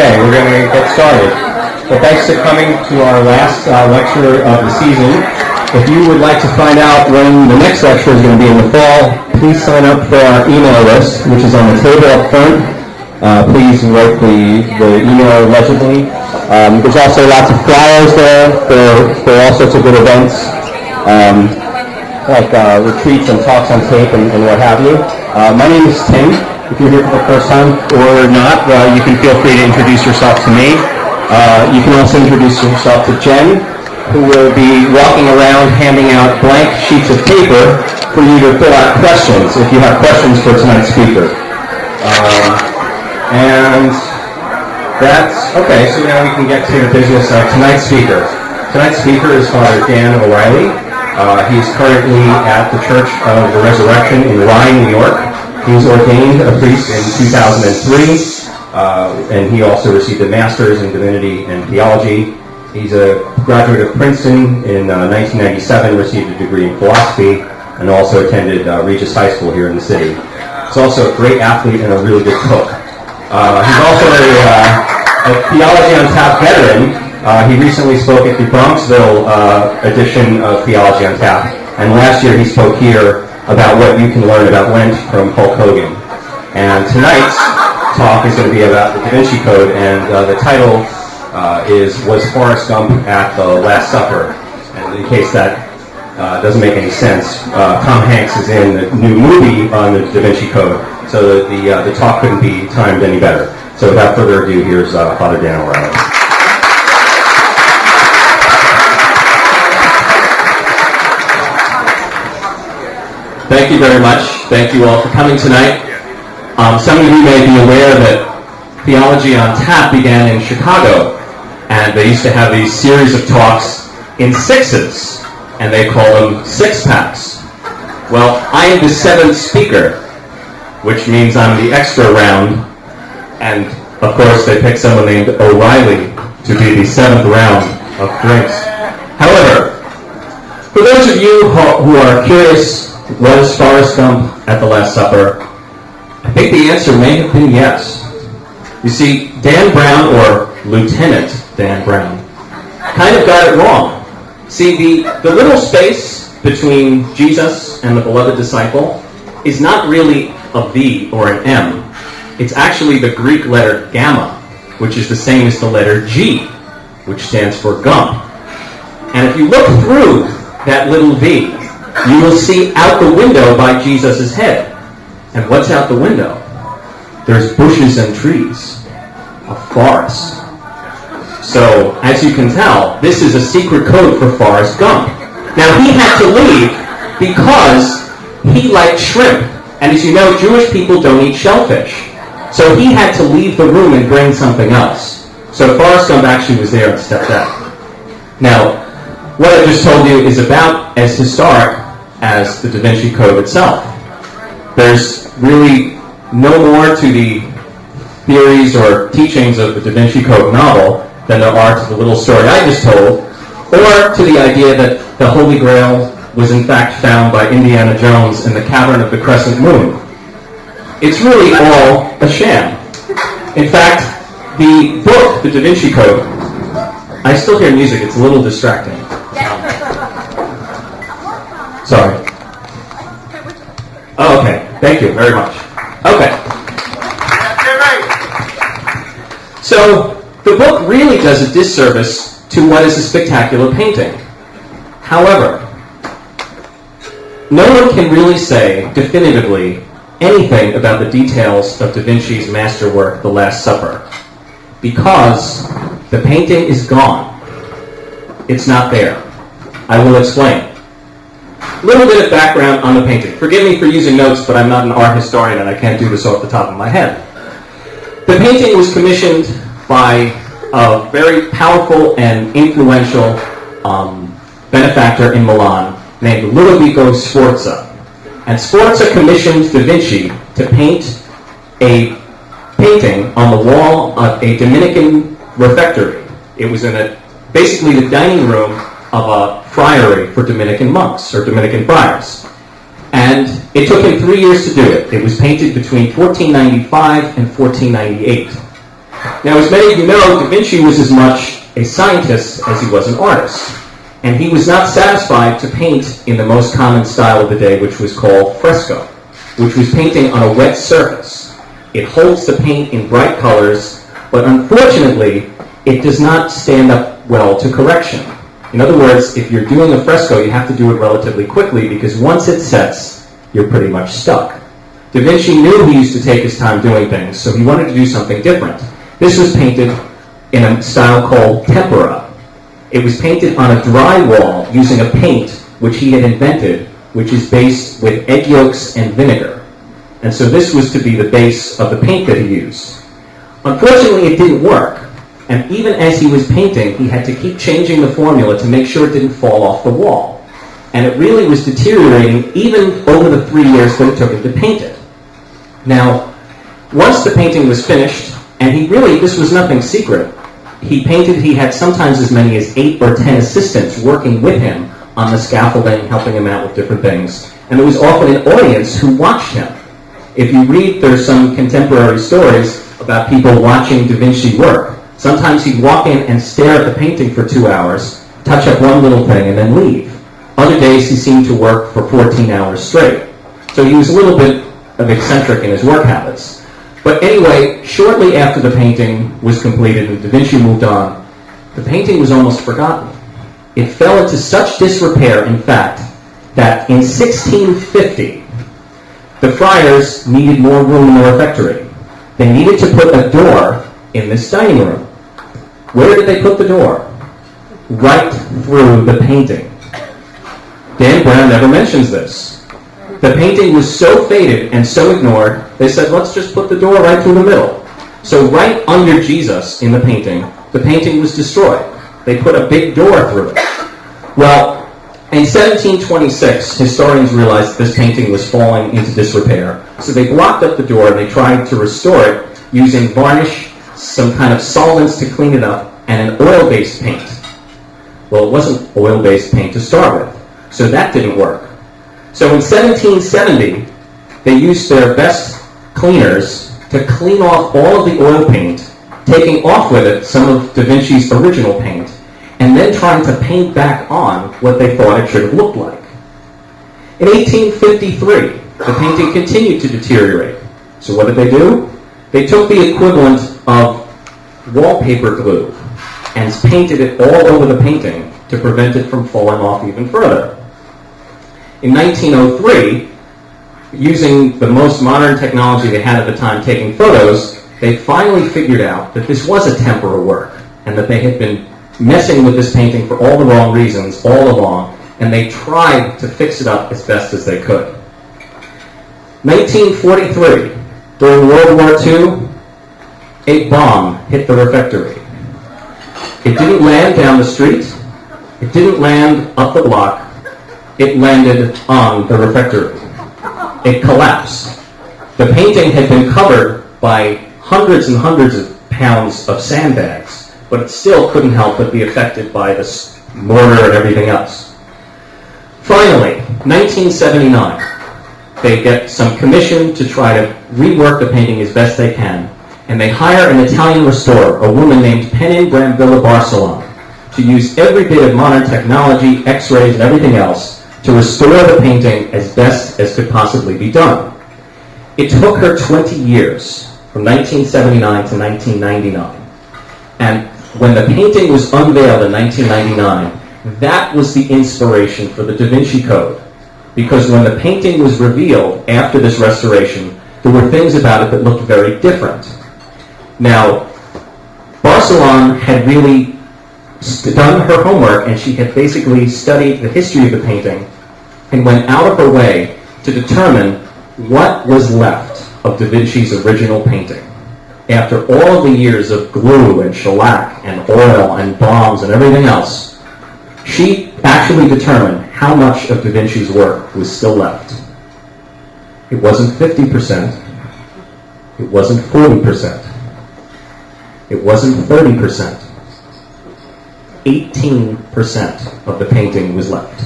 Okay, we're going to get started. Well, thanks for coming to our last lecture of the season. If you would like to find out when the next lecture is going to be in the fall, please sign up for our email list, which is on the table up front. Please write the email legibly. There's also lots of flyers there for all sorts of good events, like retreats and talks on tape and what have you. My name is Tim. If you're here for the first time or not, you can feel free to introduce yourself to me. You can also introduce yourself to Jen, who will be walking around handing out blank sheets of paper for you to fill out questions if you have questions for tonight's speaker. And that's, okay, so now we can get to the business of tonight's speaker. Tonight's speaker is Father Dan O Reilly. He's currently at the Church of the Resurrection in Rye, New York. He was ordained a priest in 2003, and he also received a master's in divinity and theology. He's a graduate of Princeton in 1997, received a degree in philosophy, and also attended Regis High School here in the city. He's also a great athlete and a really good cook. He's also a Theology on Tap veteran. He recently spoke at the Bronxville edition of Theology on Tap, and last year he spoke here about what you can learn about Lent from Hulk Hogan. And tonight's talk is going to be about the Da Vinci Code, and the title was Forrest Gump at the Last Supper. And in case that doesn't make any sense, Tom Hanks is in the new movie on the Da Vinci Code, so the talk couldn't be timed any better. So without further ado, here's Father Dan O Reilly. Thank you very much. Thank you all for coming tonight. Some of you may be aware that Theology on Tap began in Chicago, and they used to have these series of talks in sixes, and they call them six-packs. Well, I am the seventh speaker, which means I'm the extra round, and of course they picked someone named O'Reilly to be the seventh round of drinks. However, for those of you who are curious, was Forrest Gump at the Last Supper? I think the answer may have been yes. You see, Dan Brown, or Lieutenant Dan Brown, kind of got it wrong. See, the little space between Jesus and the beloved disciple is not really a V or an M. It's actually the Greek letter gamma, which is the same as the letter G, which stands for Gump. And if you look through that little V, you will see out the window by Jesus' head. And what's out the window? There's bushes and trees. A forest. So, as you can tell, this is a secret code for Forrest Gump. Now, he had to leave because he liked shrimp. And as you know, Jewish people don't eat shellfish. So he had to leave the room and bring something else. So Forrest Gump actually was there and stepped out. Now, what I just told you is about as historic as the Da Vinci Code itself. There's really no more to the theories or teachings of the Da Vinci Code novel than there are to the little story I just told, or to the idea that the Holy Grail was in fact found by Indiana Jones in the cavern of the Crescent Moon. It's really all a sham. In fact, the book, the Da Vinci Code, I still hear music, it's a little distracting. Sorry. Oh, okay. Thank you very much. Okay. So, the book really does a disservice to what is a spectacular painting. However, no one can really say definitively anything about the details of Da Vinci's masterwork, The Last Supper, because the painting is gone. It's not there. I will explain. A little bit of background on the painting. Forgive me for using notes, but I'm not an art historian and I can't do this off the top of my head. The painting was commissioned by a very powerful and influential benefactor in Milan named Ludovico Sforza. And Sforza commissioned Da Vinci to paint a painting on the wall of a Dominican refectory. It was in basically the dining room of a friary for Dominican monks, or Dominican friars. And it took him 3 years to do it. It was painted between 1495 and 1498. Now, as many of you know, Da Vinci was as much a scientist as he was an artist. And he was not satisfied to paint in the most common style of the day, which was called fresco, which was painting on a wet surface. It holds the paint in bright colors, but unfortunately, it does not stand up well to correction. In other words, if you're doing a fresco, you have to do it relatively quickly, because once it sets, you're pretty much stuck. Da Vinci knew he used to take his time doing things, so he wanted to do something different. This was painted in a style called tempera. It was painted on a dry wall using a paint which he had invented, which is based with egg yolks and vinegar. And so this was to be the base of the paint that he used. Unfortunately, it didn't work. And even as he was painting, he had to keep changing the formula to make sure it didn't fall off the wall. And it really was deteriorating even over the 3 years that it took him to paint it. Now, once the painting was finished, and this was nothing secret, he had sometimes as many as 8 or 10 assistants working with him on the scaffolding, helping him out with different things. And there was often an audience who watched him. If you read, there's some contemporary stories about people watching Da Vinci work. Sometimes he'd walk in and stare at the painting for 2 hours, touch up one little thing, and then leave. Other days he seemed to work for 14 hours straight. So he was a little bit of eccentric in his work habits. But anyway, shortly after the painting was completed and Da Vinci moved on, the painting was almost forgotten. It fell into such disrepair, in fact, that in 1650, the friars needed more room in the refectory. They needed to put a door in this dining room. Where did they put the door? Right through the painting. Dan Brown never mentions this. The painting was so faded and so ignored, they said, let's just put the door right through the middle. So right under Jesus in the painting was destroyed. They put a big door through it. Well, in 1726, historians realized that this painting was falling into disrepair. So they blocked up the door and they tried to restore it using varnish, some kind of solvents to clean it up, and an oil-based paint. Well, it wasn't oil-based paint to start with, so that didn't work. So in 1770, they used their best cleaners to clean off all of the oil paint, taking off with it some of Da Vinci's original paint, and then trying to paint back on what they thought it should have looked like. In 1853, the painting continued to deteriorate. So what did they do? They took the equivalent of wallpaper glue and painted it all over the painting to prevent it from falling off even further. In 1903, using the most modern technology they had at the time, taking photos, they finally figured out that this was a tempera work and that they had been messing with this painting for all the wrong reasons all along, and they tried to fix it up as best as they could. 1943, during World War II, a bomb hit the refectory. It didn't land down the street. It didn't land up the block. It landed on the refectory. It collapsed. The painting had been covered by hundreds and hundreds of pounds of sandbags, but it still couldn't help but be affected by this mortar and everything else. Finally, 1979, they get some commission to try to rework the painting as best they can, and they hire an Italian restorer, a woman named Penin Brambilla Barcelona, to use every bit of modern technology, x-rays, and everything else to restore the painting as best as could possibly be done. It took her 20 years, from 1979 to 1999. And when the painting was unveiled in 1999, that was the inspiration for the Da Vinci Code. Because when the painting was revealed after this restoration, there were things about it that looked very different. Now, Barcelona had really done her homework, and she had basically studied the history of the painting and went out of her way to determine what was left of Da Vinci's original painting. After all of the years of glue and shellac and oil and bombs and everything else, she actually determined how much of Da Vinci's work was still left. It wasn't 50%. It wasn't 40%. It wasn't 30%. 18% of the painting was left.